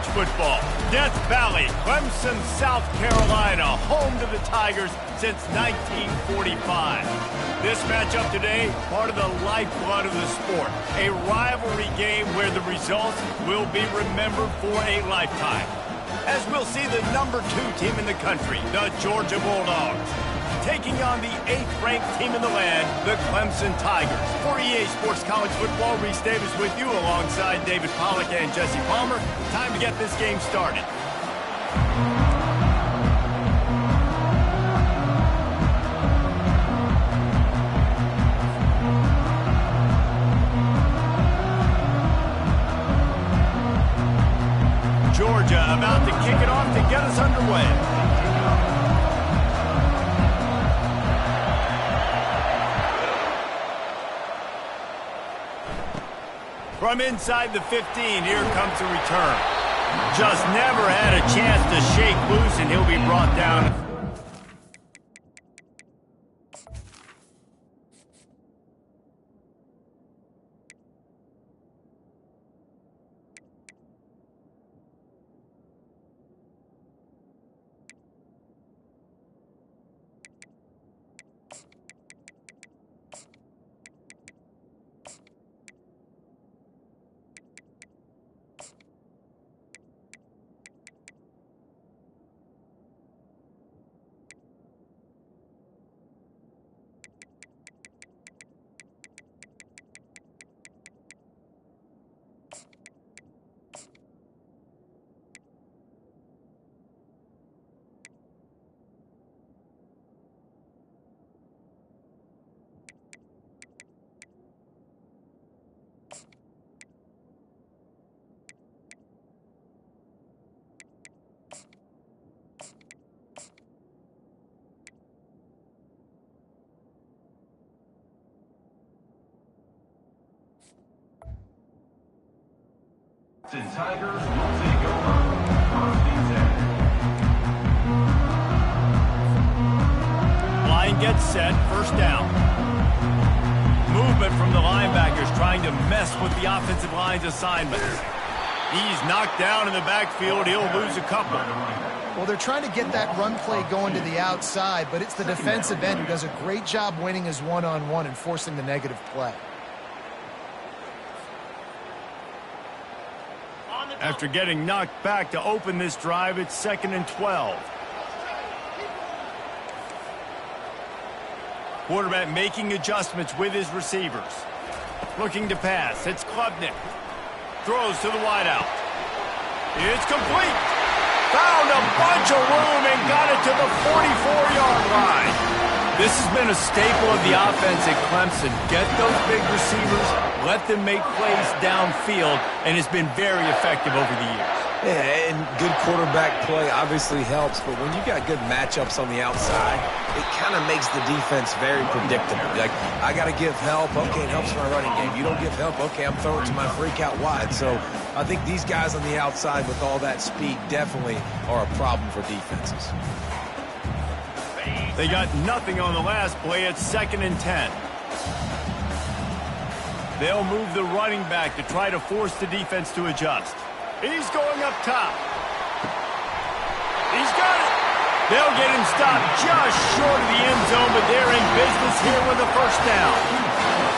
college football. Death Valley, Clemson, South Carolina, home to the Tigers since 1945. This matchup today, part of the lifeblood of the sport. A rivalry game where the results will be remembered for a lifetime. As we'll see the number 2 team in the country, the Georgia Bulldogs, taking on the 8th-ranked team in the land, the Clemson Tigers. For EA Sports College Football, Reese Davis with you alongside David Packlj and Jesse Palmer. Time to get this game started. Georgia about to kick it off to get us underway. From inside the 15, here comes the return. Just never had a chance to shake loose, and he'll be brought down. The Tigers will take over first and 10. Line gets set, first down. Movement from the linebackers trying to mess with the offensive line's assignments. He's knocked down in the backfield. He'll lose a couple. Well, they're trying to get that run play going to the outside, but it's the defensive end who does a great job winning his one-on-one and forcing the negative play. After getting knocked back to open this drive, it's 2nd and 12. Quarterback making adjustments with his receivers. Looking to pass. It's Klubnik. Throws to the wideout. It's complete. Found a bunch of room and got it to the 44-yard line. This has been a staple of the offense at Clemson. Get those big receivers, let them make plays downfield, and it's been very effective over the years. Yeah, and good quarterback play obviously helps, but when you got good matchups on the outside, it kind of makes the defense very predictable. Like, I got to give help. Okay, it helps my running game. You don't give help. Okay, I'm throwing to my freak out wide. So I think these guys on the outside with all that speed definitely are a problem for defenses. They got nothing on the last play. It's 2nd and 10. They'll move the running back to try to force the defense to adjust. He's going up top. He's got it. They'll get him stopped just short of the end zone, but they're in business here with a first down.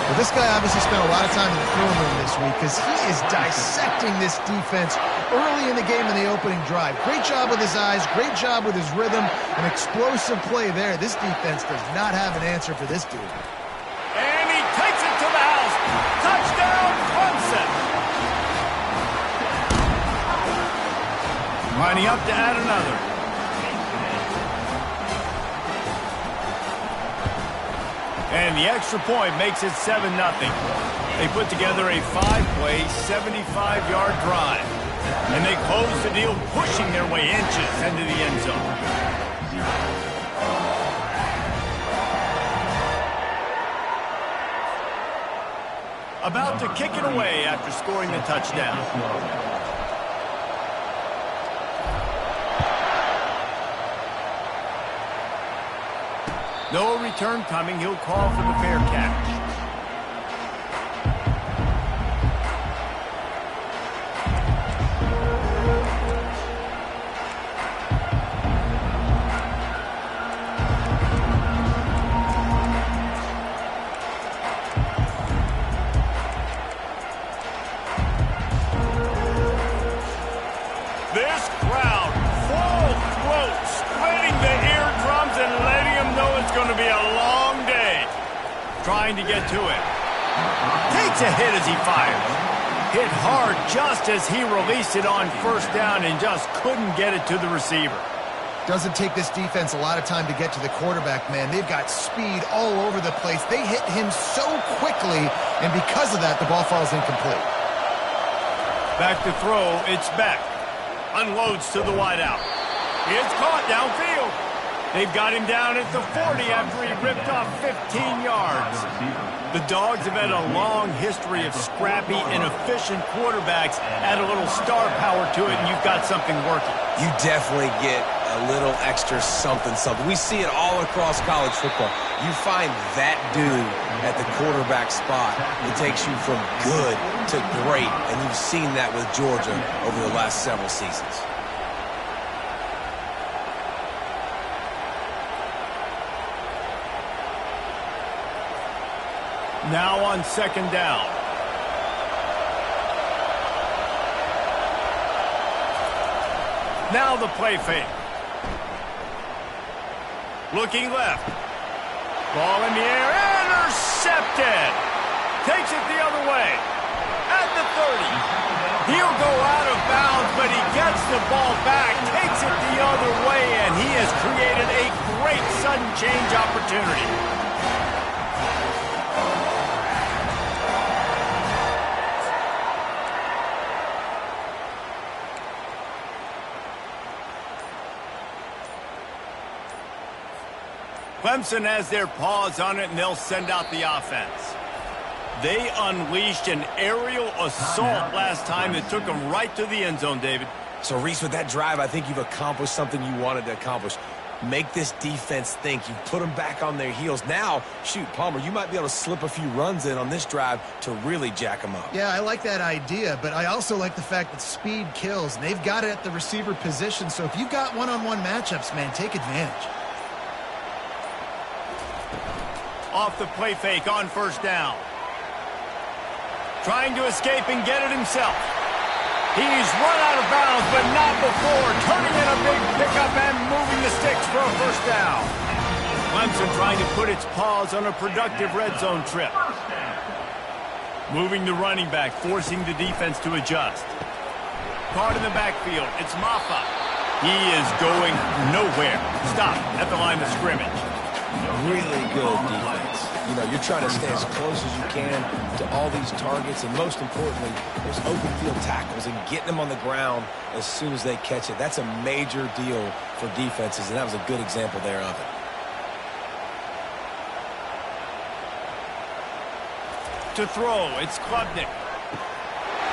Well, this guy obviously spent a lot of time in the film room this week because he is dissecting this defense early in the game in the opening drive. Great job with his eyes, great job with his rhythm, an explosive play there. This defense does not have an answer for this dude. And he takes it to the house. Touchdown, Clemson. Lining up to add another. And the extra point makes it 7-0. They put together a 5-play, 75-yard drive. And they close the deal, pushing their way inches into the end zone. About to kick it away after scoring the touchdown. No return coming. He'll call for the fair catch. trying to get to it. Takes a hit as he fires. Hit hard just as he released it on first down and just couldn't get it to the receiver. Doesn't take this defense a lot of time to get to the quarterback, man. They've got speed all over the place. They hit him so quickly, and because of that, the ball falls incomplete. Back to throw, it's Beck. Unloads to the wideout. It's caught downfield. They've got him down at the 40 after he ripped off 15 yards. The Dogs have had a long history of scrappy and efficient quarterbacks. Add a little star power to it, and you've got something working. You definitely get a little extra something. We see it all across college football. You find that dude at the quarterback spot. It takes you from good to great, and you've seen that with Georgia over the last several seasons. Now on second down. Now the play fake. Looking left. Ball in the air. Intercepted. Takes it the other way. At the 30. He'll go out of bounds, but he gets the ball back. Takes it the other way, and he has created a great sudden change opportunity. Clemson has their paws on it, and they'll send out the offense. They unleashed an aerial assault last time that took them right to the end zone, David. So, Reese, with that drive, I think you've accomplished something you wanted to accomplish. Make this defense think. You put them back on their heels. Now, shoot, Palmer, you might be able to slip a few runs in on this drive to really jack them up. Yeah, I like that idea, but I also like the fact that speed kills, and they've got it at the receiver position. So if you've got one-on-one matchups, man, take advantage. Off the play fake on first down. Trying to escape and get it himself. He's run out of bounds, but not before. Turning in a big pickup and moving the sticks for a first down. Clemson trying to put its paws on a productive red zone trip. Moving the running back, forcing the defense to adjust. Caught in the backfield. It's Maffa. He is going nowhere. Stop at the line of scrimmage. Really good defense. You know, you're trying to stay as close as you can to all these targets, and most importantly, those open field tackles and getting them on the ground as soon as they catch it. That's a major deal for defenses, and that was a good example there of it. To throw, it's Klubnik.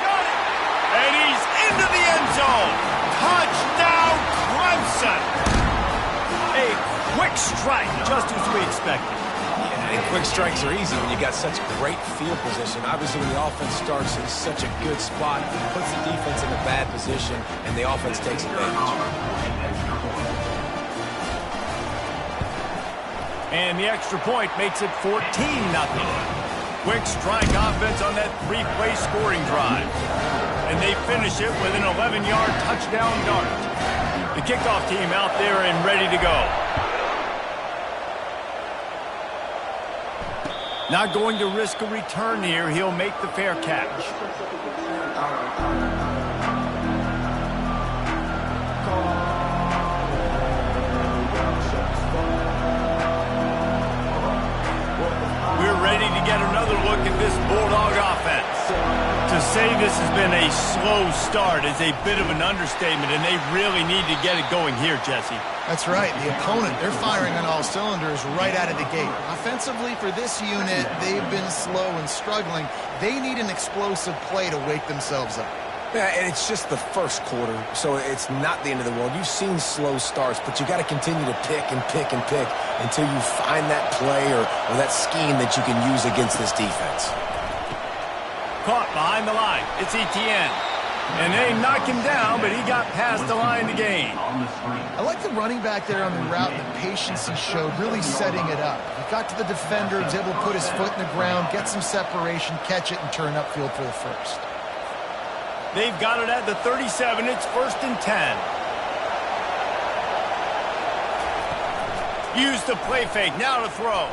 Got it! And he's into the end zone. Touchdown, Clemson! A quick strike, just as we expected. Yeah, and quick strikes are easy when you got such great field position. Obviously, when the offense starts in such a good spot, puts the defense in a bad position, and the offense takes advantage. And the extra point makes it 14-0. Quick strike offense on that three-play scoring drive. And they finish it with an 11-yard touchdown dart. The kickoff team out there and ready to go. Not going to risk a return here. He'll make the fair catch. We're ready to get another look at this Bulldog offense. To say this has been a slow start is a bit of an understatement, and they really need to get it going here, Jesse. That's right. The opponent, they're firing on all cylinders right out of the gate. Offensively, for this unit, they've been slow and struggling. They need an explosive play to wake themselves up. Yeah, and it's just the first quarter, so it's not the end of the world. You've seen slow starts, but you got to continue to pick and pick and pick until you find that play or that scheme that you can use against this defense. Caught behind the line. It's Etienne. And they knock him down, but he got past the line to gain. I like the running back there on the route, the patience he showed, really setting it up. He got to the defender, he was able to put his foot in the ground, get some separation, catch it, and turn upfield for the first. They've got it at the 37. It's 1st and 10. Use the play fake. Now to throw.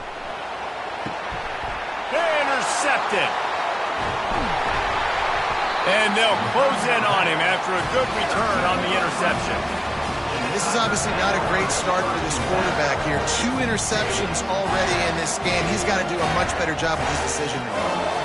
intercepted. And they'll close in on him after a good return on the interception. This is obviously not a great start for this quarterback here. 2 interceptions already in this game. He's got to do a much better job with his decision making.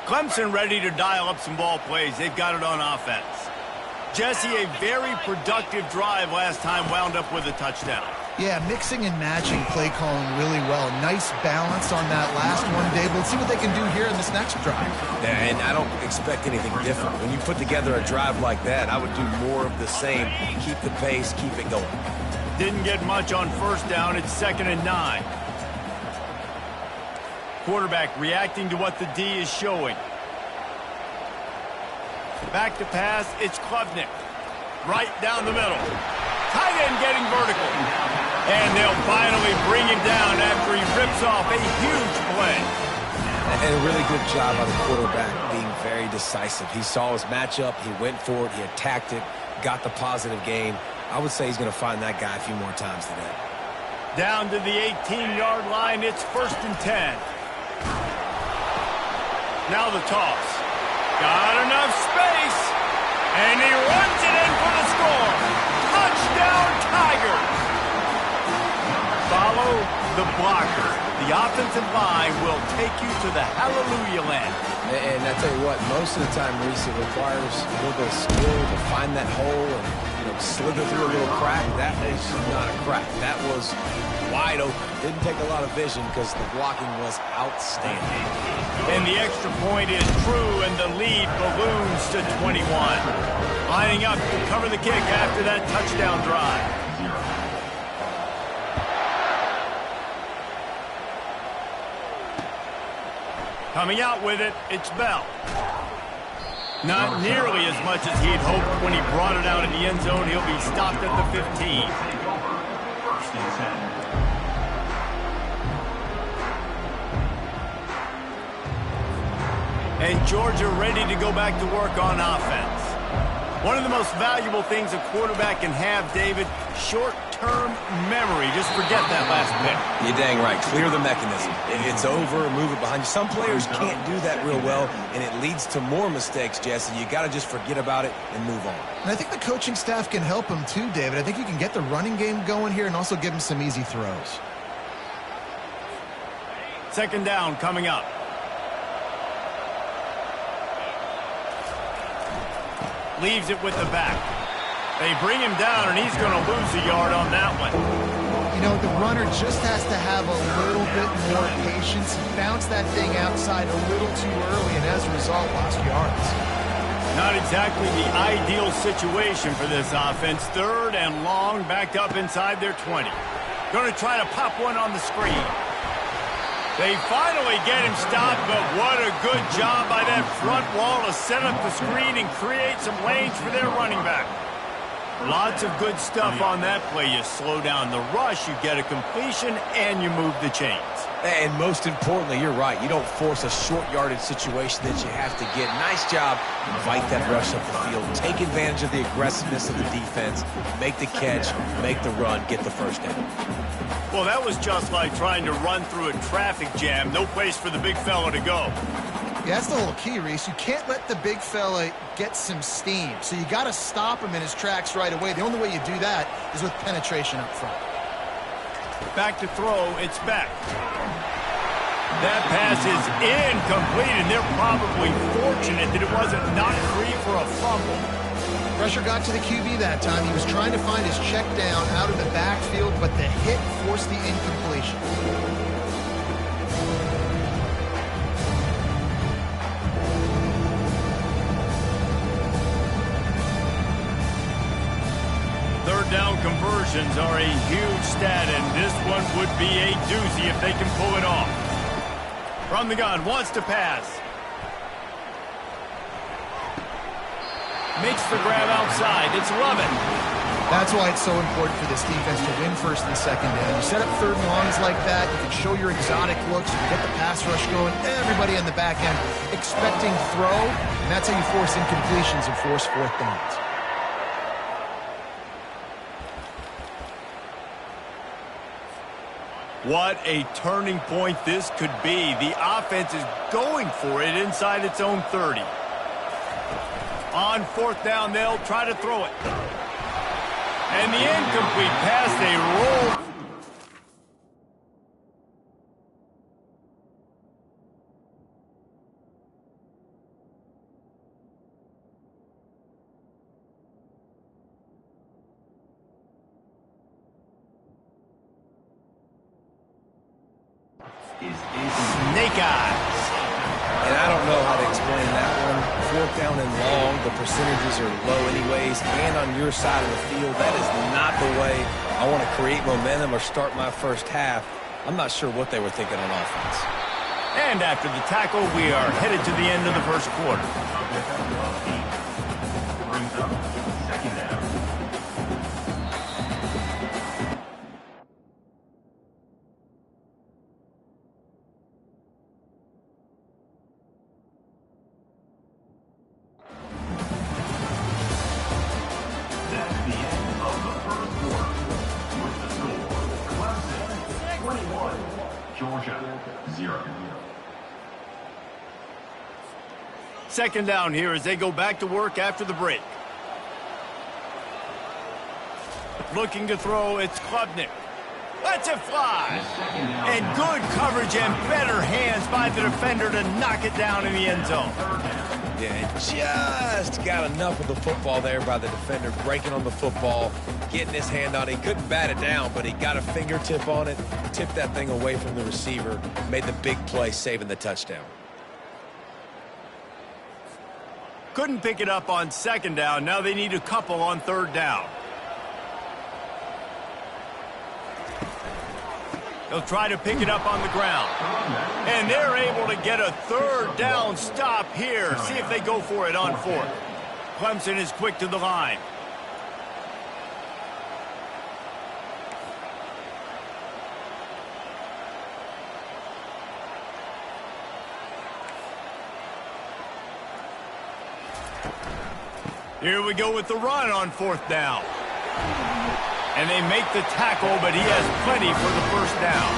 Clemson ready to dial up some ball plays. They've got it on offense. Jesse, a very productive drive last time wound up with a touchdown. Yeah, mixing and matching play calling really well. Nice balance on that last one, Dave. Let's see what they can do here in this next drive. Yeah, and I don't expect anything different. When you put together a drive like that, I would do more of the same. Keep the pace, keep it going. Didn't get much on first down. It's 2nd and 9. Quarterback reacting to what the D is showing. Back to pass, it's Klubnik. Right down the middle. Tight end getting vertical. And they'll finally bring him down after he rips off a huge play. And a really good job by the quarterback being very decisive. He saw his matchup, he went for it, he attacked it, got the positive gain. I would say he's going to find that guy a few more times today. Down to the 18-yard line, it's 1st and 10. Now the toss. Got enough space. And he runs it in for the score. Touchdown, Tigers. Follow the blocker. The offensive line will take you to the hallelujah land. And I tell you what, most of the time, Reese, it requires a little bit of skill to find that hole and slither through a little crack. That was not a crack. That was wide open. Didn't take a lot of vision because the blocking was outstanding. And the extra point is true, and the lead balloons to 21. Lining up to cover the kick after that touchdown drive. Coming out with it, it's Bell. Not nearly as much as he'd hoped when he brought it out in the end zone. He'll be stopped at the 15. 1st and 10. And Georgia ready to go back to work on offense. One of the most valuable things a quarterback can have, David, short-term memory. Just forget that last pick. You're dang right. Clear the mechanism. It's over, move it behind you. Some players can't do that real well, and it leads to more mistakes, Jesse. You got to just forget about it and move on. And I think the coaching staff can help him too, David. I think you can get the running game going here and also give him some easy throws. 2nd down coming up. Leaves it with the back. They bring him down, and he's going to lose a yard on that one. You know, the runner just has to have a little bit more patience. He bounced that thing outside a little too early, and as a result, lost yards. Not exactly the ideal situation for this offense. 3rd and long, backed up inside their 20. Going to try to pop one on the screen. They finally get him stopped, but what a good job by that front wall to set up the screen and create some lanes for their running back. Lots of good stuff on that play. You slow down the rush, you get a completion, and you move the chains. And most importantly, you're right. You don't force a short yardage situation that you have to get. Nice job. Invite that rush up the field. Take advantage of the aggressiveness of the defense. Make the catch, make the run, get the 1st down. Well, that was just like trying to run through a traffic jam. No place for the big fella to go. Yeah, that's the whole key, Reese. You can't let the big fella get some steam. So you got to stop him in his tracks right away. The only way you do that is with penetration up front. Back to throw, it's back. That pass is incomplete, and they're probably fortunate that it wasn't knocked free for a fumble. Pressure got to the QB that time. He was trying to find his check down out of the backfield, but the hit forced the incompletion. Third down conversions are a huge stat, and this one would be a doozy if they can pull it off. From the gun, wants to pass. Makes the grab outside. It's Lovett. That's why it's so important for this defense to win first and second down. You set up third and longs like that, you can show your exotic looks, you can get the pass rush going, everybody on the back end expecting throw, and that's how you force incompletions and force fourth downs. What a turning point this could be. The offense is going for it inside its own 30. On fourth down, they'll try to throw it. And the incomplete pass, they roll. Snake eyes. And I don't know how to explain that one. Fourth down and long, the percentages are low anyways, and on your side of the field, that is not the way I want to create momentum or start my first half. I'm not sure what they were thinking on offense. And after the tackle, we are headed to the end of the first quarter. Brings up second down. Georgia, 0. Second down here as they go back to work after the break. Looking to throw, it's Klubnik. Lets it fly. And good coverage and better hands by the defender to knock it down in the end zone. Yeah, just got enough of the football there by the defender, breaking on the football, getting his hand on it. He couldn't bat it down, but he got a fingertip on it, tipped that thing away from the receiver, made the big play, saving the touchdown. Couldn't pick it up on second down. Now they need a couple on third down. They'll try to pick it up on the ground. And they're able to get a third down stop here. See if they go for it on fourth. Clemson is quick to the line. Here we go with the run on fourth down. And they make the tackle, but he has plenty for the first down.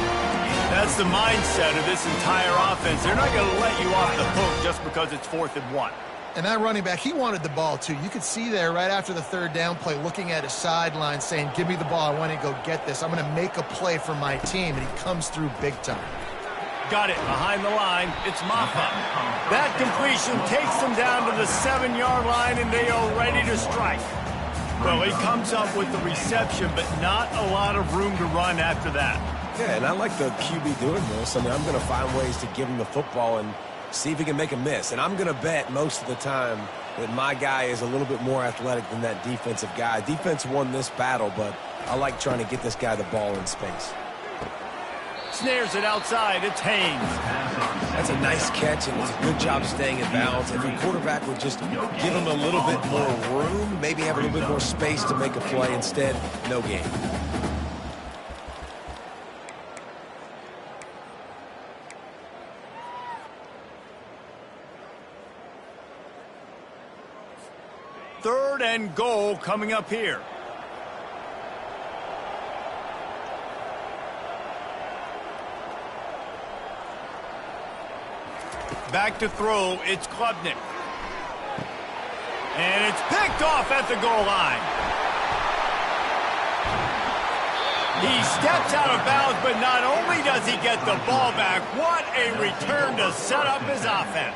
That's the mindset of this entire offense. They're not going to let you off the hook just because it's 4th and 1. And that running back, he wanted the ball too. You could see there right after the third down play, looking at his sideline saying, give me the ball, I want to go get this. I'm going to make a play for my team, and he comes through big time. Got it behind the line. It's Maffa. That completion takes them down to the 7-yard line, and they are ready to strike. Well, he comes up with the reception, but not a lot of room to run after that. Yeah, and I like the QB doing this. I mean, I'm going to find ways to give him the football and see if he can make a miss. And I'm going to bet most of the time that my guy is a little bit more athletic than that defensive guy. Defense won this battle, but I like trying to get this guy the ball in space. Snares it outside. It's Haynes. That's a nice catch, and it's a good job staying in balance. If your quarterback would just give him a little bit more room, maybe have a little bit more space to make a play. Instead, no gain. Third and goal coming up here. Back to throw, it's Klubnik. And it's picked off at the goal line. He steps out of bounds, but not only does he get the ball back, what a return to set up his offense.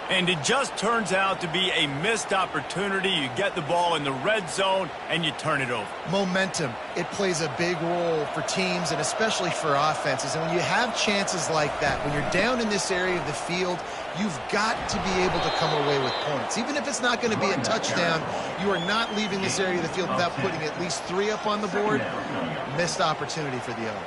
And it just turns out to be a missed opportunity. You get the ball in the red zone, and you turn it over. Momentum, it plays a big role for teams and especially for offenses. And when you have chances like that, when you're down in this area of the field, you've got to be able to come away with points. Even if it's not going to be a touchdown, you are not leaving this area of the field without putting at least 3 up on the board. Missed opportunity for the other.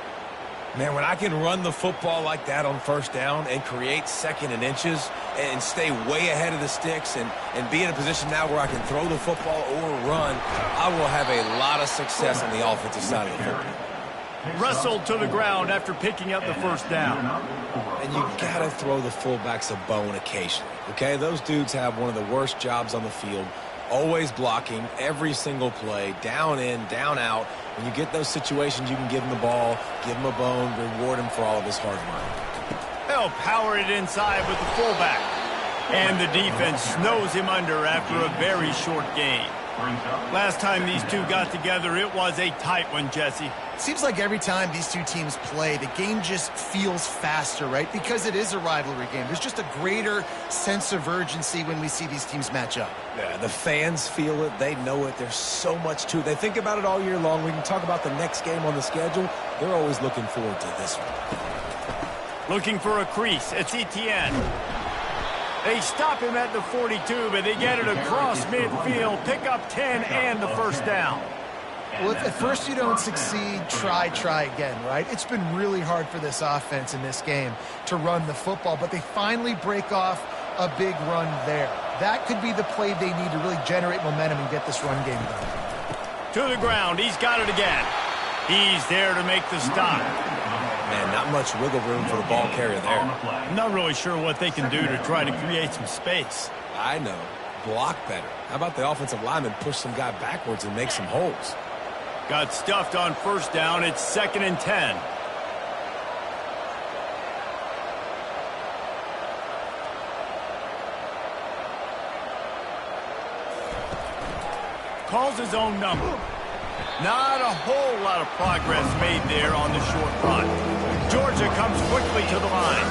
Man, when I can run the football like that on first down and create second and inches and stay way ahead of the sticks and be in a position now where I can throw the football or run, I will have a lot of success on the offensive side of the football. Wrestled to the ground after picking up the first down. And you got to throw the fullbacks a bone occasionally, okay? Those dudes have one of the worst jobs on the field, always blocking every single play, down in, down out. When you get those situations, you can give him the ball, give him a bone, reward him for all of his hard work. They'll power it inside with the fullback. And the defense snows him under after a very short gain. Last time these two got together, it was a tight one, Jesse. Seems like every time these two teams play, the game just feels faster, right? Because it is a rivalry game. There's just a greater sense of urgency when we see these teams match up. Yeah, the fans feel it. They know it. There's so much to it. They think about it all year long. We can talk about the next game on the schedule. They're always looking forward to this one. Looking for a crease. It's Etienne. They stop him at the 42, but they get it across midfield, pick up 10 and the first down. Well, if at first you don't succeed, try again, right? It's been really hard for this offense in this game to run the football, but they finally break off a big run there. That could be the play they need to really generate momentum and get this run game done. To the ground, he's got it again. He's there to make the stop. Man, not much wiggle room for the ball carrier there. I'm not really sure what they can do to try to create some space. I know. Block better. How about the offensive lineman push some guy backwards and make some holes? Got stuffed on first down. It's 2nd and 10. Calls his own number. Not a whole lot of progress made there on the short run. Georgia comes quickly to the line.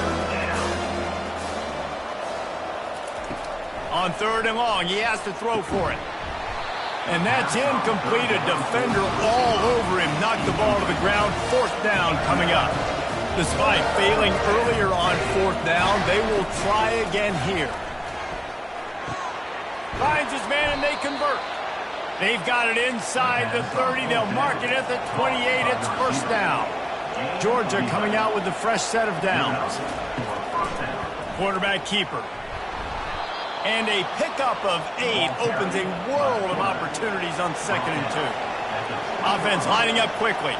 On 3rd and long, he has to throw for it. And that's incomplete. A defender all over him. Knocked the ball to the ground. 4th down coming up. Despite failing earlier on 4th down, they will try again here. Finds his man and they convert. They've got it inside the 30. They'll mark it at the 28. It's 1st down. Georgia coming out with a fresh set of downs. Quarterback keeper. And a pickup of 8 opens a world of opportunities on 2nd and 2. Offense lining up quickly.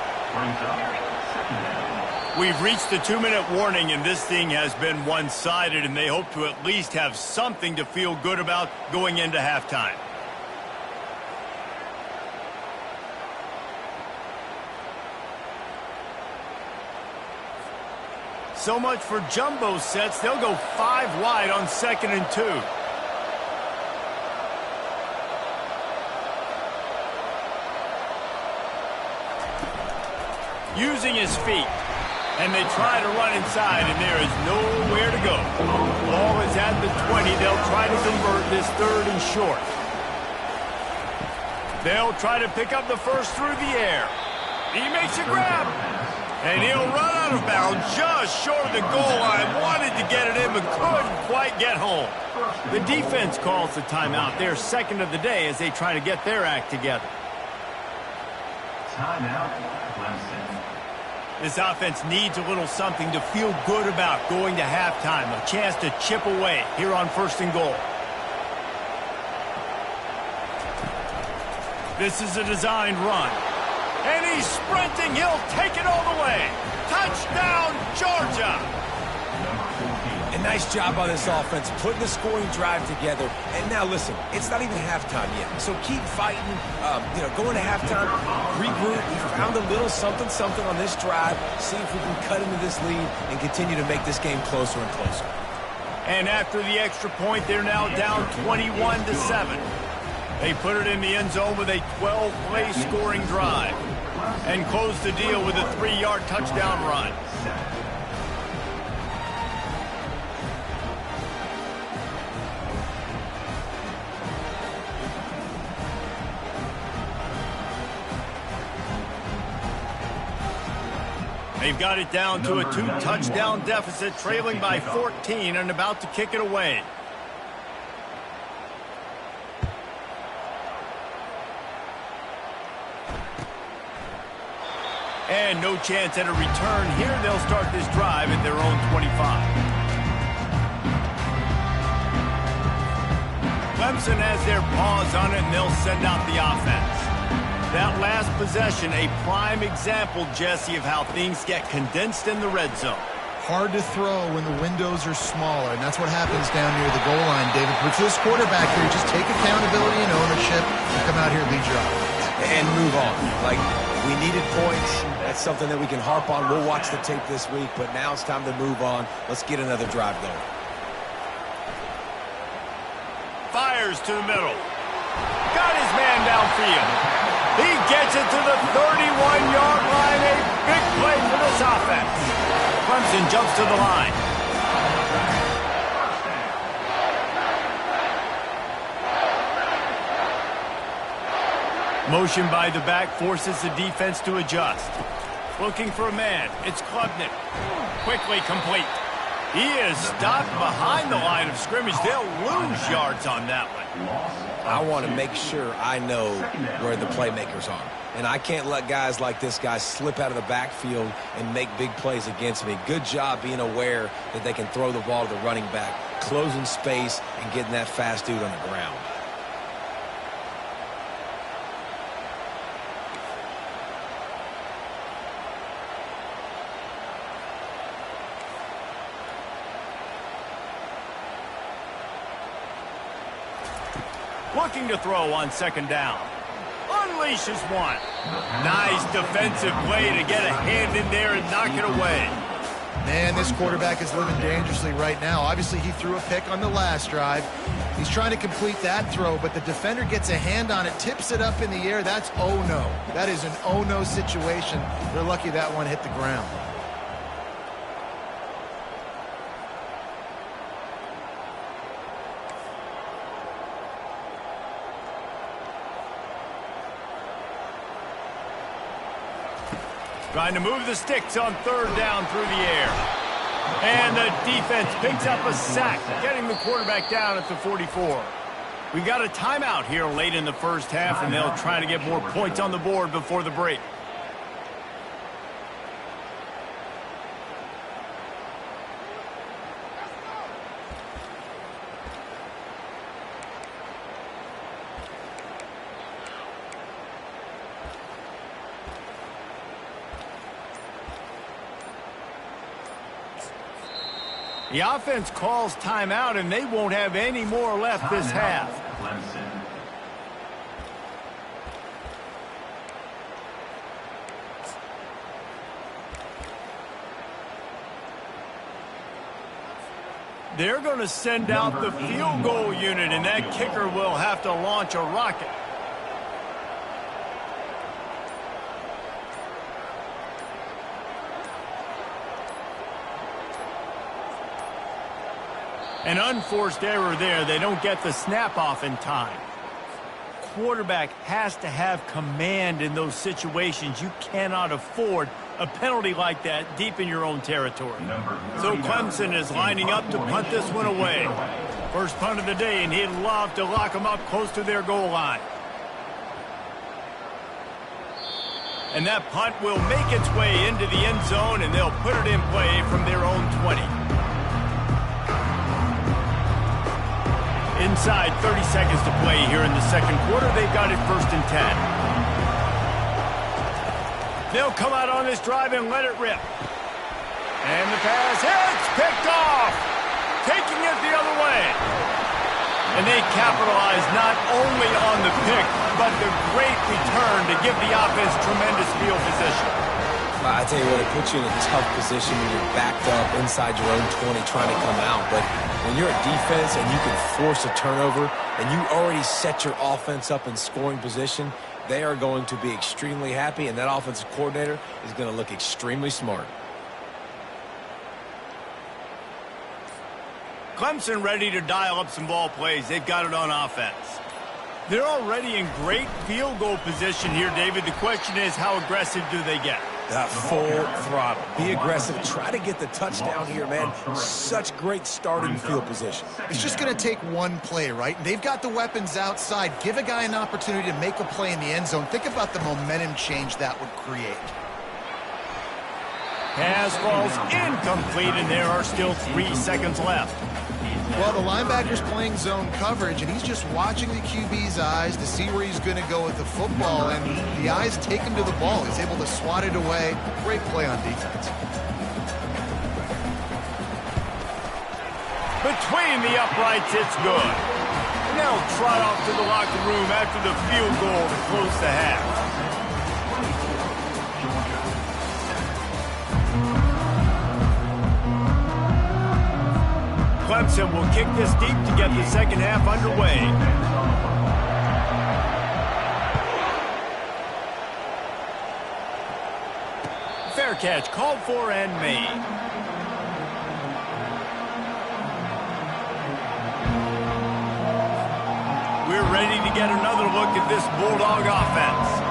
We've reached the 2-minute warning, and this thing has been one-sided, and they hope to at least have something to feel good about going into halftime. So much for jumbo sets. They'll go 5 wide on 2nd and 2. Using his feet. And they try to run inside, and there is nowhere to go. Ball is at the 20. They'll try to convert this 3rd and short. They'll try to pick up the first through the air. He makes a grab. And he'll run out of bounds just short of the goal line. Wanted to get it in, but couldn't quite get home. The defense calls the timeout. Their 2nd of the day as they try to get their act together. Timeout, Clemson. This offense needs a little something to feel good about going to halftime. A chance to chip away here on 1st and goal. This is a designed run. And he's sprinting. He'll take it all the way. Touchdown, Georgia. A nice job by this offense, putting the scoring drive together. And now, listen, it's not even halftime yet. So keep fighting, going to halftime, regroup. We found a little something on this drive. See if we can cut into this lead and continue to make this game closer and closer. And after the extra point, they're now down 21-7. They put it in the end zone with a 12-play scoring drive and close the deal with a 3-yard touchdown run. They've got it down to a 2-touchdown deficit, trailing by 14 and about to kick it away. And no chance at a return here. They'll start this drive at their own 25. Clemson has their paws on it, and they'll send out the offense. That last possession, a prime example, Jesse, of how things get condensed in the red zone. Hard to throw when the windows are smaller, and that's what happens down near the goal line, David. But for this quarterback here, just take accountability and ownership and come out here and lead your offense. And move on. Like, we needed points. That's something that we can harp on. We'll watch the tape this week, but now it's time to move on. Let's get another drive going. Fires to the middle. Got his man downfield. He gets it to the 31-yard line. A big play for this offense. Clemson jumps to the line. Motion by the back forces the defense to adjust. Looking for a man. It's Klubnik. Quickly complete. He is stopped behind the line of scrimmage. They'll lose yards on that one. I want to make sure I know where the playmakers are. And I can't let guys like this guy slip out of the backfield and make big plays against me. Good job being aware that they can throw the ball to the running back, closing space, and getting that fast dude on the ground. Looking to throw on second down. Unleashes one. Nice defensive play to get a hand in there and knock it away. Man, this quarterback is living dangerously right now. Obviously, he threw a pick on the last drive. He's trying to complete that throw, but the defender gets a hand on it, tips it up in the air. That's oh-no. That is an oh-no situation. They're lucky that one hit the ground. Trying to move the sticks on third down through the air. And the defense picks up a sack, getting the quarterback down at the 44. We got a timeout here late in the first half, and they'll try to get more points on the board before the break. The offense calls timeout, and they won't have any more left this half. They're going to send out the field goal unit, and that kicker will have to launch a rocket. An unforced error there. They don't get the snap off in time. Quarterback has to have command in those situations. You cannot afford a penalty like that deep in your own territory. So Clemson is lining up to punt this one away. First punt of the day, and he'd love to lock them up close to their goal line. And that punt will make its way into the end zone, and they'll put it in play from their own 20. Inside 30 seconds to play here in the second quarter. They've got it 1st and 10. They'll come out on this drive and let it rip. And the pass hits, picked off. Taking it the other way. And they capitalize not only on the pick, but the great return to give the offense tremendous field position. I tell you what, it puts you in a tough position when you're backed up inside your own 20 trying to come out. But when you're a defense and you can force a turnover and you already set your offense up in scoring position, they are going to be extremely happy, and that offensive coordinator is going to look extremely smart. Clemson ready to dial up some ball plays. They've got it on offense. They're already in great field goal position here, David. The question is, how aggressive do they get? Full throttle. Be aggressive. Try to get the touchdown here, man. Such great starting field position. It's just going to take one play, right? They've got the weapons outside. Give a guy an opportunity to make a play in the end zone. Think about the momentum change that would create. Pass falls incomplete, and there are still 3 seconds left. Well, the linebacker's playing zone coverage, and he's just watching the QB's eyes to see where he's going to go with the football, and the eyes take him to the ball. He's able to swat it away. Great play on defense. Between the uprights, it's good. And they'll trot off to the locker room after the field goal to close the half. Clemson will kick this deep to get the second half underway. Fair catch called for and made. We're ready to get another look at this Bulldog offense.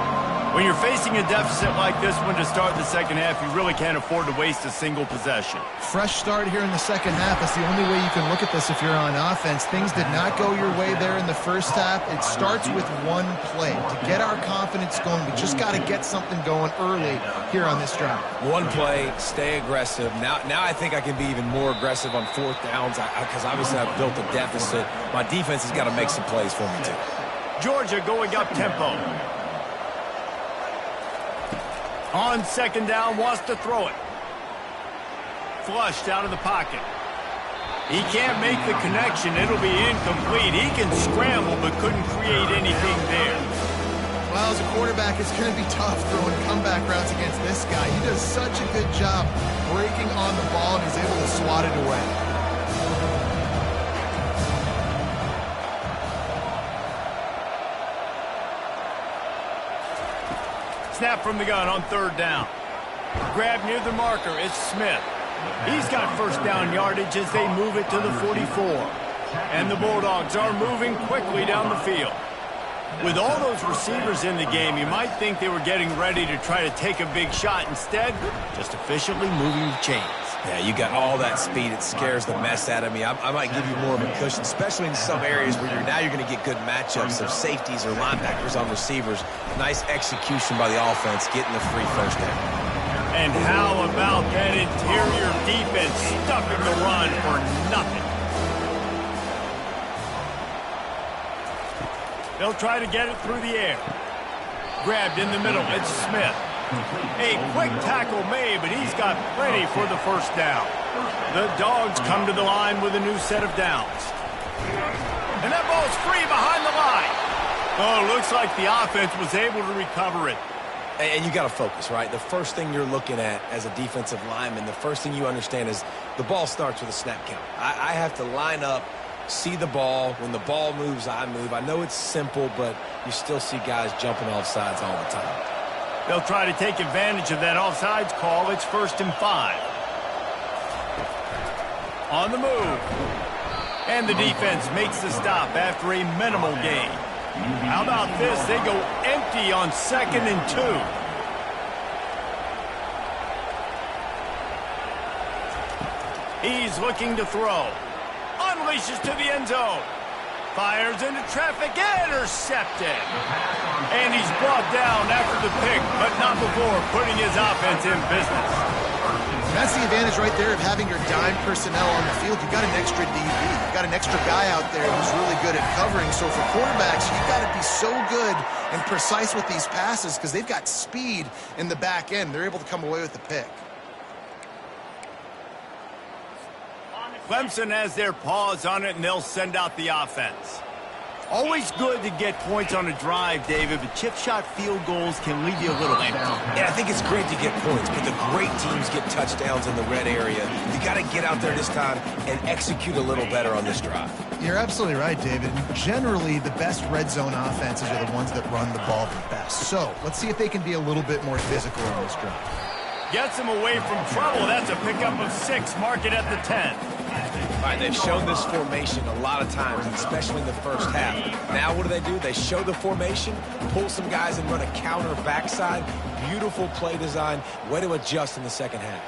When you're facing a deficit like this one to start the second half, you really can't afford to waste a single possession. Fresh start here in the second half. That's the only way you can look at this if you're on offense. Things did not go your way there in the first half. It starts with one play. To get our confidence going, we just got to get something going early here on this drive. One play, stay aggressive. Now I think I can be even more aggressive on fourth downs because obviously I've built a deficit. My defense has got to make some plays for me too. Georgia going up tempo. On second down, wants to throw it. Flushed out of the pocket. He can't make the connection. It'll be incomplete. He can scramble, but couldn't create anything there. Well, as a quarterback, it's going to be tough throwing comeback routes against this guy. He does such a good job breaking on the ball, and he's able to swat it away. Snap from the gun on third down. Grab near the marker. It's Smith. He's got first down yardage as they move it to the 44. And the Bulldogs are moving quickly down the field. With all those receivers in the game, you might think they were getting ready to try to take a big shot. Instead, just efficiently moving the chains. Yeah, you got all that speed. It scares the mess out of me. I might give you more of a cushion, especially in some areas where you're going to get good matchups of safeties or linebackers on receivers. Nice execution by the offense, getting the free first down. And how about that interior defense stuffing the run for nothing? They'll try to get it through the air. Grabbed in the middle. It's Smith. A quick tackle made, but he's got plenty for the first down. The Dogs come to the line with a new set of downs. And that ball's free behind the line. Oh, looks like the offense was able to recover it. And you got to focus, right? The first thing you're looking at as a defensive lineman, the first thing you understand is the ball starts with a snap count. I have to line up, see the ball. When the ball moves, I move. I know it's simple, but you still see guys jumping off sides all the time. They'll try to take advantage of that offsides call. It's 1st and 5. On the move. And the defense makes the stop after a minimal gain. How about this? They go empty on 2nd and 2. He's looking to throw. Unleashes to the end zone. Fires into traffic, intercepted. And he's brought down after the pick, but not before putting his offense in business. That's the advantage right there of having your dime personnel on the field. You've got an extra DB. You've got an extra guy out there who's really good at covering. So for quarterbacks, you've got to be so good and precise with these passes because they've got speed in the back end. They're able to come away with the pick. Clemson has their paws on it, and they'll send out the offense. Always good to get points on a drive, David, but chip shot field goals can leave you a little empty. Yeah, I think it's great to get points, but the great teams get touchdowns in the red area. You got to get out there this time and execute a little better on this drive. You're absolutely right, David. Generally, the best red zone offenses are the ones that run the ball the best. So let's see if they can be a little bit more physical on this drive. Gets him away from trouble. That's a pickup of 6. Mark it at the 10. All right, they've shown this formation a lot of times, especially in the first half. Now what do? They show the formation, pull some guys and run a counter backside. Beautiful play design. Way to adjust in the second half.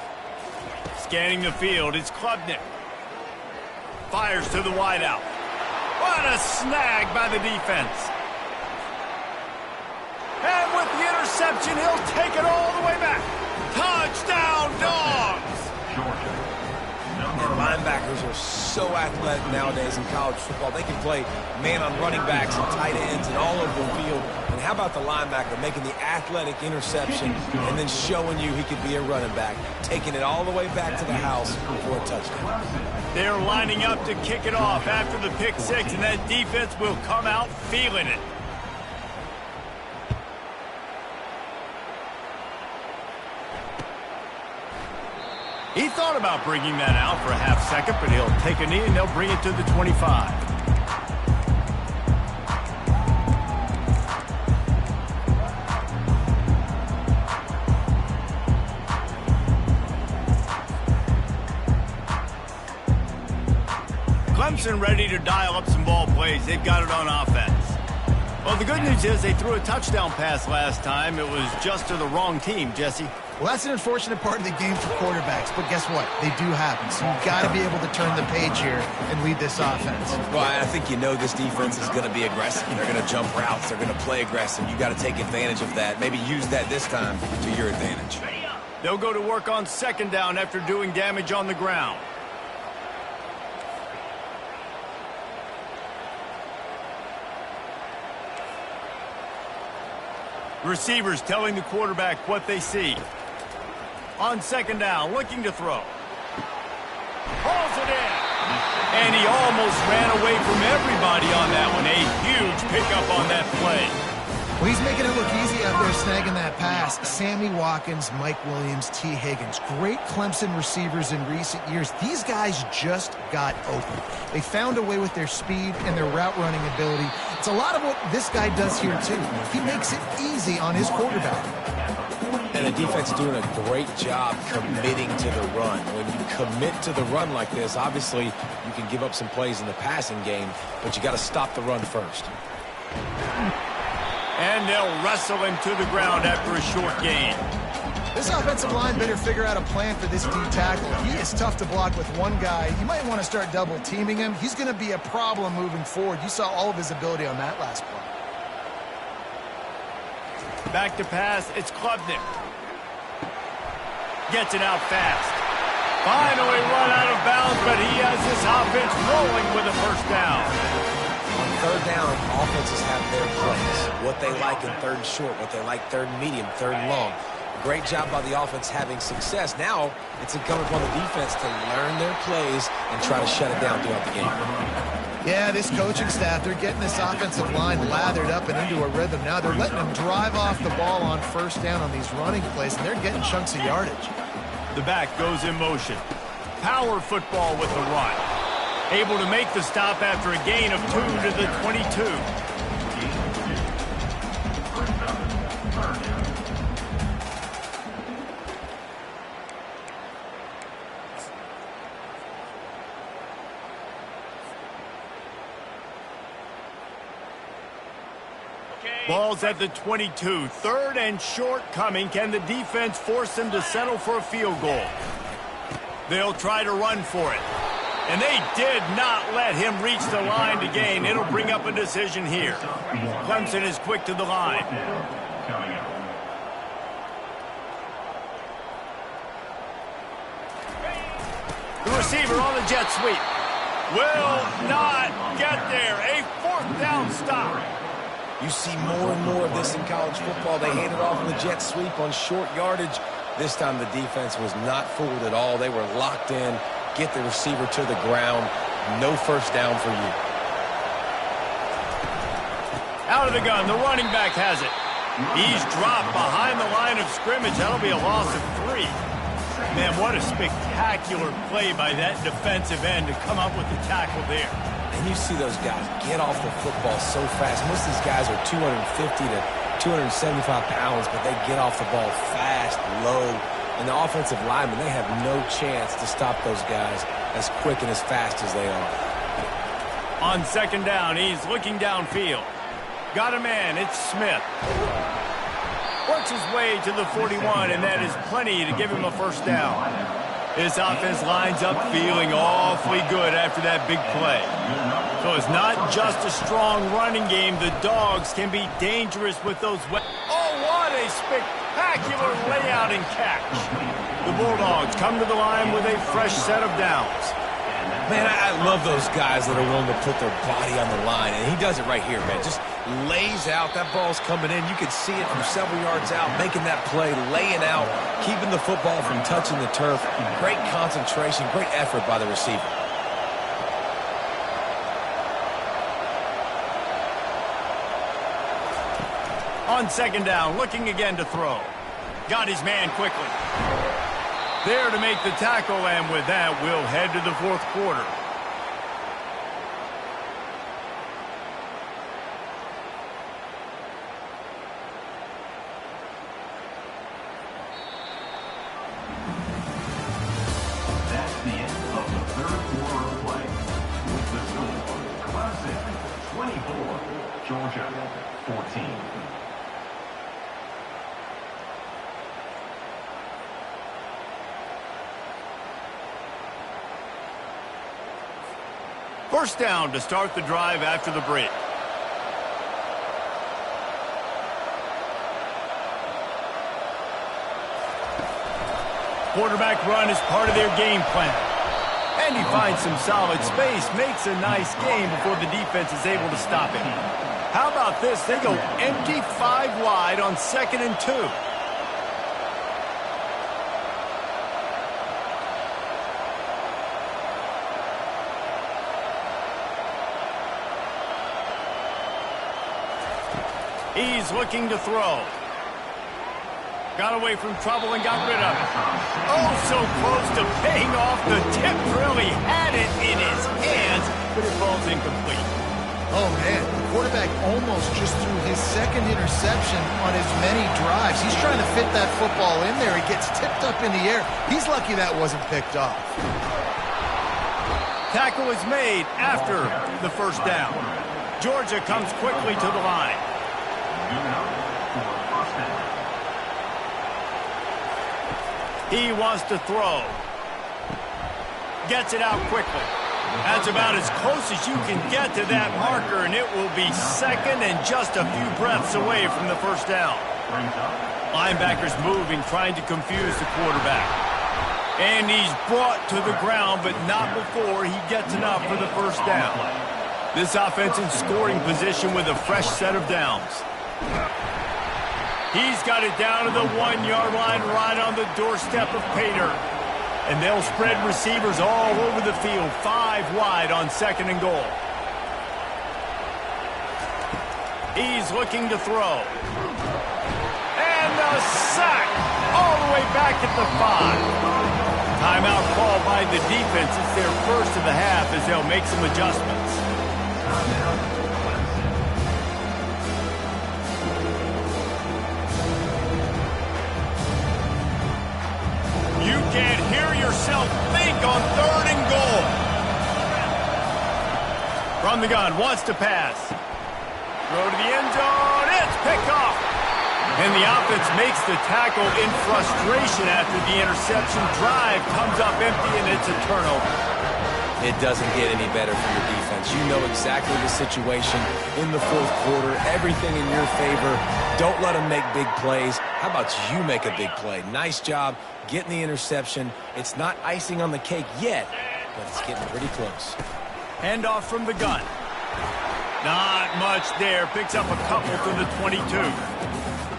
Scanning the field, it's Klubnik. Fires to the wideout. What a snag by the defense. And with the interception, he'll take it all the way back. Touchdown, Dogs! linebackers are so athletic nowadays in college football. They can play man on running backs and tight ends and all over the field. And how about the linebacker making the athletic interception and then showing you he could be a running back, taking it all the way back to the house for a touchdown. They're lining up to kick it off after the pick six, and that defense will come out feeling it. He thought about bringing that out for a half second, but he'll take a knee and they'll bring it to the 25. Clemson ready to dial up some ball plays. They've got it on offense. Well, the good news is they threw a touchdown pass last time. It was just to the wrong team, Jesse. Well, that's an unfortunate part of the game for quarterbacks, but guess what? They do happen, so you've got to be able to turn the page here and lead this offense. Well, I think you know this defense is going to be aggressive. They're going to jump routes. They're going to play aggressive. You got to take advantage of that. Maybe use that this time to your advantage. They'll go to work on second down after doing damage on the ground. Receivers telling the quarterback what they see. On second down, looking to throw. Hauls it in. And he almost ran away from everybody on that one. A huge pickup on that play. Well, he's making it look easy out there snagging that pass. Sammy Watkins, Mike Williams, T. Higgins. Great Clemson receivers in recent years. These guys just got open. They found a way with their speed and their route running ability. It's a lot of what this guy does here, too. He makes it easy on his quarterback. And the defense is doing a great job committing to the run. When you commit to the run like this, obviously you can give up some plays in the passing game, but you got to stop the run first. And they'll wrestle him to the ground after a short gain. This offensive line better figure out a plan for this D tackle. He is tough to block with one guy. You might want to start double teaming him. He's going to be a problem moving forward. You saw all of his ability on that last play. Back to pass, it's Klubnik. Gets it out fast. Finally run out of bounds, but he has this offense rolling with a first down. On third down, offenses have their plays. What they like in third and short, what they like third and medium, third and long. Great job by the offense having success. Now it's incumbent upon the defense to learn their plays and try to shut it down throughout the game. Yeah, this coaching staff, they're getting this offensive line lathered up and into a rhythm. Now they're letting them drive off the ball on first down on these running plays, and they're getting chunks of yardage. The back goes in motion. Power football with the run. Able to make the stop after a gain of 2 to the 22. Ball's at the 22. Third and short coming. Can the defense force them to settle for a field goal? They'll try to run for it. And they did not let him reach the line to gain. It'll bring up a decision here. Clemson is quick to the line. The receiver on the jet sweep. Will not get there. A fourth down stop. You see more and more of this in college football. They hand it off in the jet sweep on short yardage. This time the defense was not fooled at all. They were locked in. Get the receiver to the ground. No first down for you. Out of the gun. The running back has it. He's dropped behind the line of scrimmage. That'll be a loss of 3. Man, what a spectacular play by that defensive end to come up with the tackle there. And you see those guys get off the football so fast. Most of these guys are 250 to 275 pounds, but they get off the ball fast, low. And the offensive linemen, they have no chance to stop those guys as quick and as fast as they are. On second down, he's looking downfield. Got a man, it's Smith. Works his way to the 41, and that is plenty to give him a first down. This offense lines up feeling awfully good after that big play. So it's not just a strong running game. The Dogs can be dangerous with those weapons. Oh, what a spectacular layout and catch. The Bulldogs come to the line with a fresh set of downs. Man, I love those guys that are willing to put their body on the line, and he does it right here, man. Just lays out. That ball's coming in. You can see it from several yards out, making that play, laying out, keeping the football from touching the turf. Great concentration, great effort by the receiver. On second down, looking again to throw. Got his man quickly. There to make the tackle, and with that, we'll head to the fourth quarter. That's the end of the third quarter of play. With the score, Clemson 24, Georgia 14. First down to start the drive after the break. Quarterback run is part of their game plan. And he finds some solid space, makes a nice game before the defense is able to stop him. How about this? They go empty 5 wide on 2nd and 2. He's looking to throw. Got away from trouble and got rid of it. Oh, so close to paying off. The tip really had it in his hands, but it falls incomplete. Oh, man, the quarterback almost just threw his second interception on as many drives. He's trying to fit that football in there. It gets tipped up in the air. He's lucky that wasn't picked off. Tackle is made after the first down. Georgia comes quickly to the line. He wants to throw. Gets it out quickly. That's about as close as you can get to that marker, and it will be 2nd and just a few breaths away from the first down. Linebackers moving, trying to confuse the quarterback. And he's brought to the ground, but not before he gets enough for the first down. This offense in scoring position with a fresh set of downs. He's got it down to the 1-yard line, right on the doorstep of Pater. And they'll spread receivers all over the field, 5 wide on 2nd and goal. He's looking to throw. And the sack all the way back at the 5. Timeout called by the defense. It's their first of the half as they'll make some adjustments. You can't hear yourself think on 3rd and goal. From the gun, wants to pass. Throw to the end zone. It's picked off. And the offense makes the tackle in frustration after the interception. Drive comes up empty, and it's a turnover. It doesn't get any better for your defense. You know exactly the situation in the fourth quarter. Everything in your favor. Don't let them make big plays. How about you make a big play? Nice job getting the interception. It's not icing on the cake yet, but it's getting pretty close. Handoff from the gun. Not much there. Picks up a couple to the 22.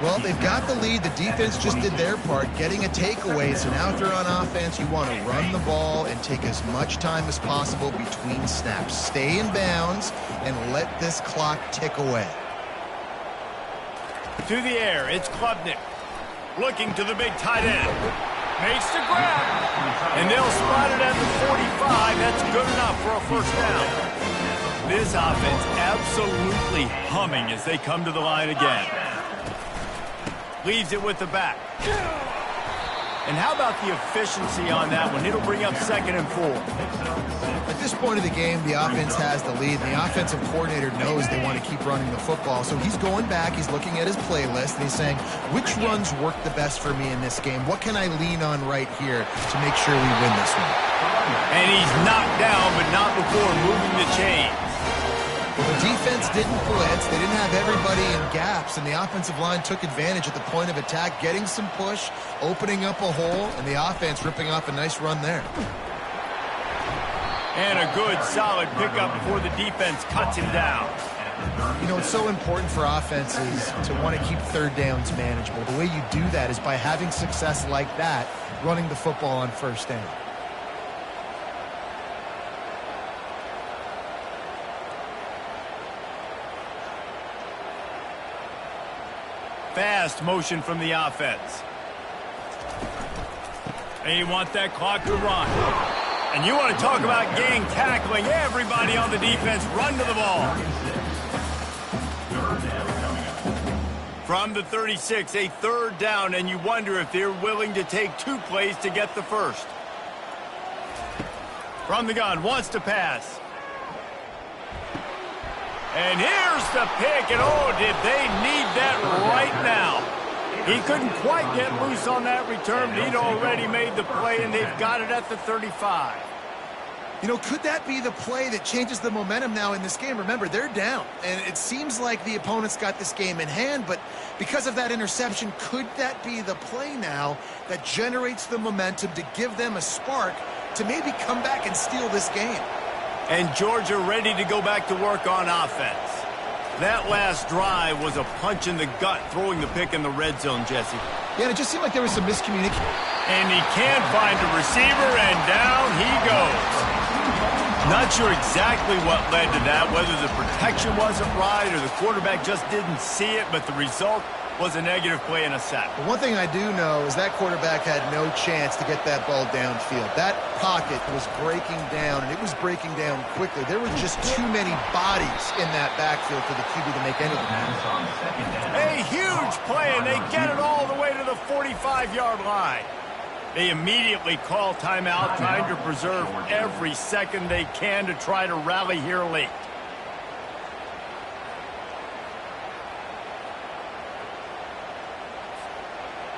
Well, they've got the lead. The defense just did their part, getting a takeaway. So now if they're on offense, you want to run the ball and take as much time as possible between snaps. Stay in bounds and let this clock tick away. To the air, it's Klubnik. Looking to the big tight end. Makes the grab. And they'll spot it at the 45. That's good enough for a first down. This offense absolutely humming as they come to the line again. Leaves it with the back. And how about the efficiency on that one? It'll bring up 2nd and 4. At this point of the game, the offense has the lead, and the offensive coordinator knows they want to keep running the football. So he's going back, he's looking at his playlist, and he's saying, which runs work the best for me in this game? What can I lean on right here to make sure we win this one? And he's knocked down, but not before moving the chains. Well, the defense didn't blitz. They didn't have everybody in gaps, and the offensive line took advantage at the point of attack, getting some push, opening up a hole, and the offense ripping off a nice run there. And a good, solid pickup before the defense cuts him down. You know, it's so important for offenses to want to keep third downs manageable. The way you do that is by having success like that, running the football on first down. Fast motion from the offense. And you want that clock to run. And you want to talk about gang tackling. Everybody on the defense run to the ball. From the 36, a third down, and you wonder if they're willing to take 2 plays to get the first. From the gun, wants to pass. And here's the pick, and oh, did they need that right now. He couldn't quite get loose on that return, but he'd already made the play, and they've got it at the 35. You know, could that be the play that changes the momentum now in this game? Remember, they're down, and it seems like the opponent's got this game in hand, but because of that interception, could that be the play now that generates the momentum to give them a spark to maybe come back and steal this game? And Georgia ready to go back to work on offense. That last drive was a punch in the gut, throwing the pick in the red zone, Jesse. Yeah, and it just seemed like there was some miscommunication. And he can't find a receiver, and down he goes. Not sure exactly what led to that, whether the protection wasn't right or the quarterback just didn't see it, but the result was a negative play and a sack. But one thing I do know is that quarterback had no chance to get that ball downfield. That pocket was breaking down, and it was breaking down quickly. There were just too many bodies in that backfield for the QB to make anything happen. A huge play, and they get it all the way to the 45-yard line. They immediately call timeout, trying to preserve every second they can to try to rally here late.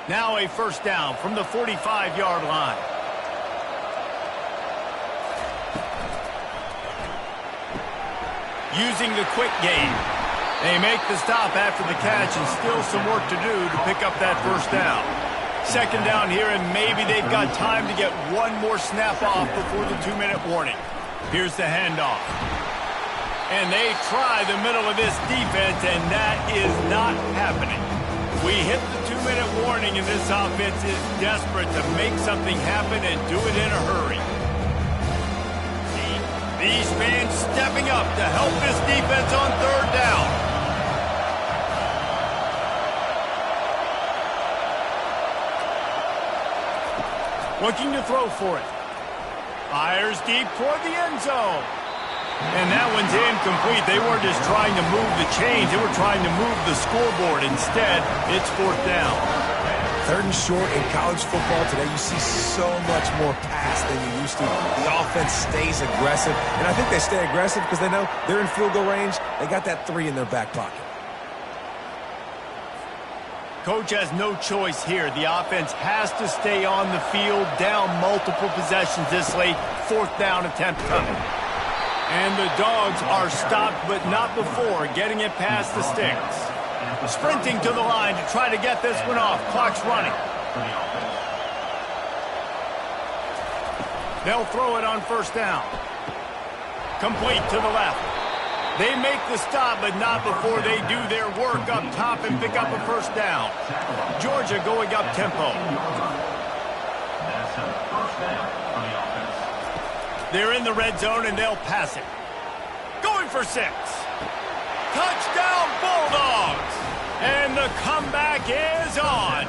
Now a first down from the 45-yard line. Using the quick game. They make the stop after the catch and still some work to do to pick up that first down. Second down here, and maybe they've got time to get one more snap off before the 2-minute warning. Here's the handoff. And they try the middle of this defense, and that is not happening. We hit the 2-minute warning, and this offense is desperate to make something happen and do it in a hurry. These fans stepping up to help this defense on third down. Looking to throw for it. Fires deep toward the end zone. And that one's incomplete. They weren't just trying to move the chains. They were trying to move the scoreboard. Instead, it's fourth down. Third and short in college football today, you see so much more pass than you used to. The offense stays aggressive, and I think they stay aggressive because they know they're in field goal range. They got that 3 in their back pocket. Coach has no choice here. The offense has to stay on the field, down multiple possessions this late. Fourth down attempt coming. And the Dogs are stopped, but not before getting it past the sticks. Sprinting to the line to try to get this one off. Clock's running. They'll throw it on first down. Complete to the left. They make the stop, but not before they do their work up top and pick up a first down. Georgia going up tempo. They're in the red zone, and they'll pass it. Going for 6. Touchdown, Bulldogs! And the comeback is on.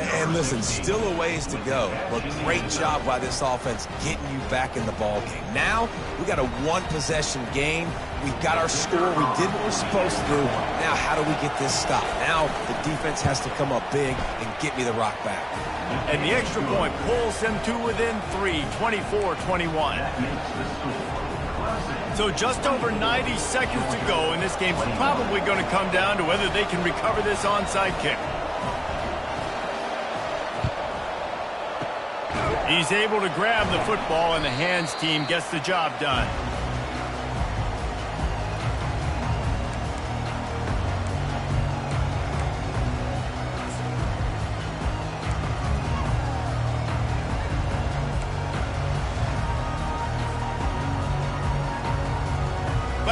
And listen, still a ways to go, but great job by this offense getting you back in the ball game. Now, we got a one-possession game. We've got our score. We did what we're supposed to do. Now, how do we get this stop? Now, the defense has to come up big and get me the rock back. And the extra point pulls them to within 3, 24-21. So just over 90 seconds to go, and this game's probably going to come down to whether they can recover this onside kick. He's able to grab the football, and the hands team gets the job done.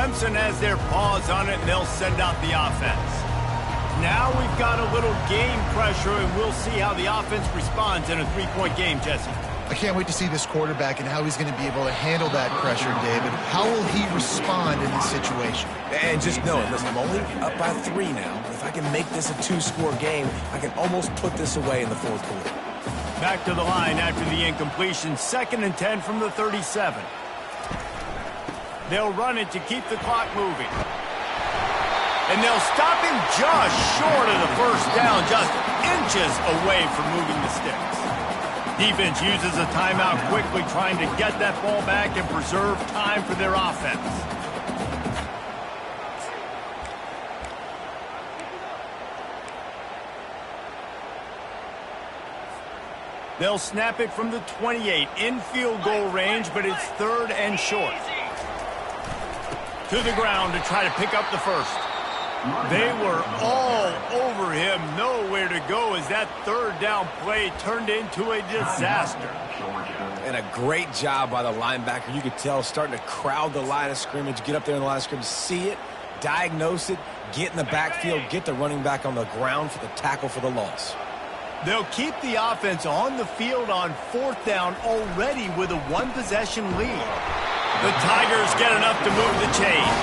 Clemson has their paws on it, and they'll send out the offense. Now we've got a little game pressure, and we'll see how the offense responds in a three-point game, Jesse. I can't wait to see this quarterback and how he's going to be able to handle that pressure, David. How will he respond in this situation? And just know it. Listen, I'm only up by 3 now. If I can make this a 2-score game, I can almost put this away in the fourth quarter. Back to the line after the incompletion. 2nd and 10 from the 37. They'll run it to keep the clock moving. And they'll stop him just short of the first down, just inches away from moving the sticks. Defense uses a timeout quickly, trying to get that ball back and preserve time for their offense. They'll snap it from the 28 in field goal range, but it's 3rd and short. To the ground to try to pick up the first. They were all over him, nowhere to go as that 3rd down play turned into a disaster. And a great job by the linebacker. You could tell starting to crowd the line of scrimmage, get up there in the line of scrimmage, see it, diagnose it, get in the backfield, get the running back on the ground for the tackle for the loss. They'll keep the offense on the field on 4th down already with a 1-possession lead. The Tigers get enough to move the chains.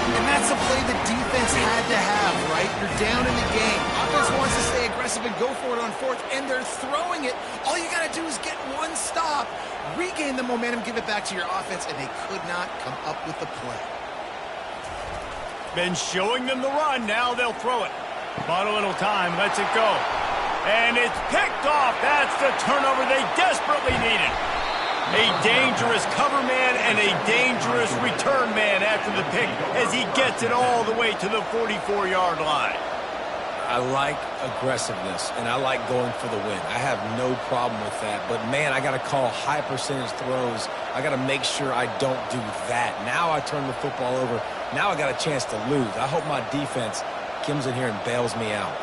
And that's a play the defense had to have, right? You're down in the game. Offense wants to stay aggressive and go for it on 4th, and they're throwing it. All you got to do is get one stop, regain the momentum, give it back to your offense, and they could not come up with the play. Been showing them the run. Now they'll throw it. Bought a little time. Lets it go. And it's picked off. That's the turnover they desperately needed. A dangerous cover man and a dangerous return man after the pick as he gets it all the way to the 44-yard line. I like aggressiveness, and I like going for the win. I have no problem with that. But, man, I got to call high-percentage throws. I got to make sure I don't do that. Now I turn the football over. Now I got a chance to lose. I hope my defense comes in here and bails me out.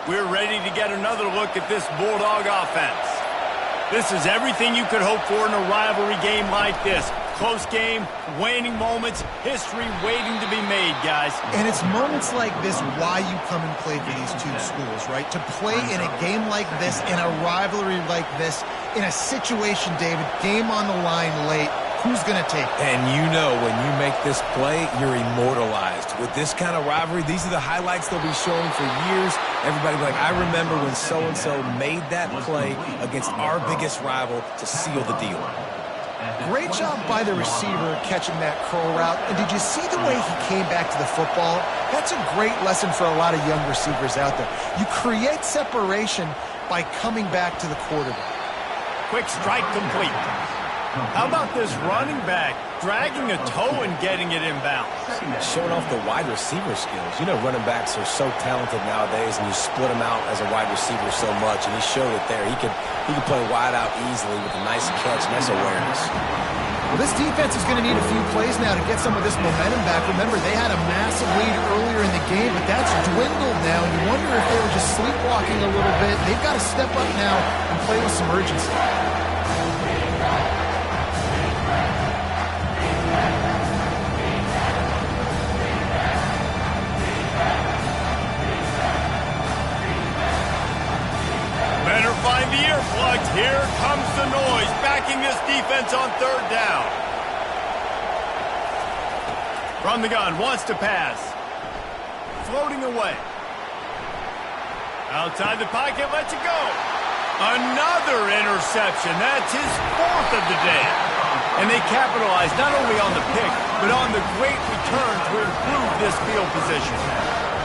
We're ready to get another look at this Bulldog offense. This is everything you could hope for in a rivalry game like this. Close game, waning moments, history waiting to be made, guys. And it's moments like this why you come and play for these two schools, right? To play in a game like this, in a rivalry like this, in a situation, David, game on the line late, who's going to take it? And you know when you make this play, you're immortalized. With this kind of rivalry, these are the highlights they'll be showing for years. Everybody will be like, I remember when so-and-so made that play against our biggest rival to seal the deal. Great job by the receiver catching that curl route. And did you see the way he came back to the football? That's a great lesson for a lot of young receivers out there. You create separation by coming back to the quarterback. Quick strike complete. How about this running back dragging a toe and getting it inbound? Showing off the wide receiver skills. You know running backs are so talented nowadays, and you split them out as a wide receiver so much, and he showed it there. He could play wide out easily with a nice catch, nice awareness. Well, this defense is going to need a few plays now to get some of this momentum back. Remember, they had a massive lead earlier in the game, but that's dwindled now. You wonder if they were just sleepwalking a little bit. They've got to step up now and play with some urgency. Find the earplugs. Here comes the noise, backing this defense on 3rd down. From the gun, wants to pass. Floating away. Outside the pocket, lets it go. Another interception. That's his 4th of the day. And they capitalize not only on the pick, but on the great return to improve this field position.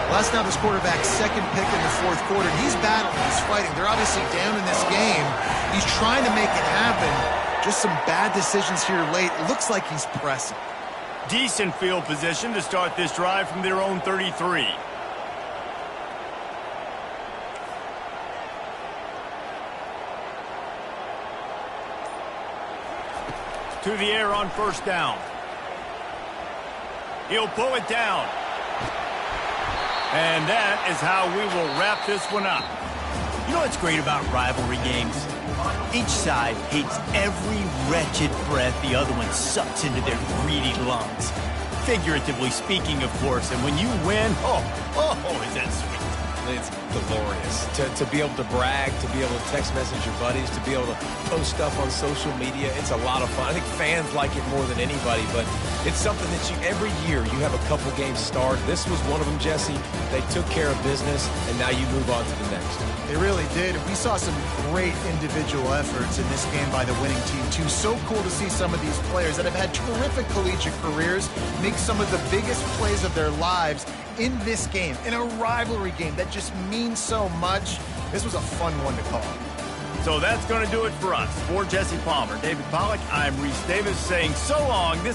Well, that's now this quarterback's 2nd pick in the 4th quarter. He's battling, he's fighting. They're obviously down in this game. He's trying to make it happen. Just some bad decisions here late. Looks like he's pressing. Decent field position to start this drive from their own 33. To the air on 1st down. He'll pull it down. And that is how we will wrap this one up. You know what's great about rivalry games? Each side hates every wretched breath the other one sucks into their greedy lungs. figuratively speaking, of course. And when you win, is that sweet. It's glorious to be able to brag, to be able to text message your buddies, to be able to post stuff on social media. It's a lot of fun. I think fans like it more than anybody, but it's something that every year you have a couple games start. This was one of them, Jesse. They took care of business, and now you move on to the next. They really did. We saw some great individual efforts in this game by the winning team, too. So cool to see some of these players that have had terrific collegiate careers make some of the biggest plays of their lives in this game, in a rivalry game that just means so much. This was a fun one to call. So that's going to do it for us. For Jesse Palmer, David Packlj, I'm Reese Davis saying so long. This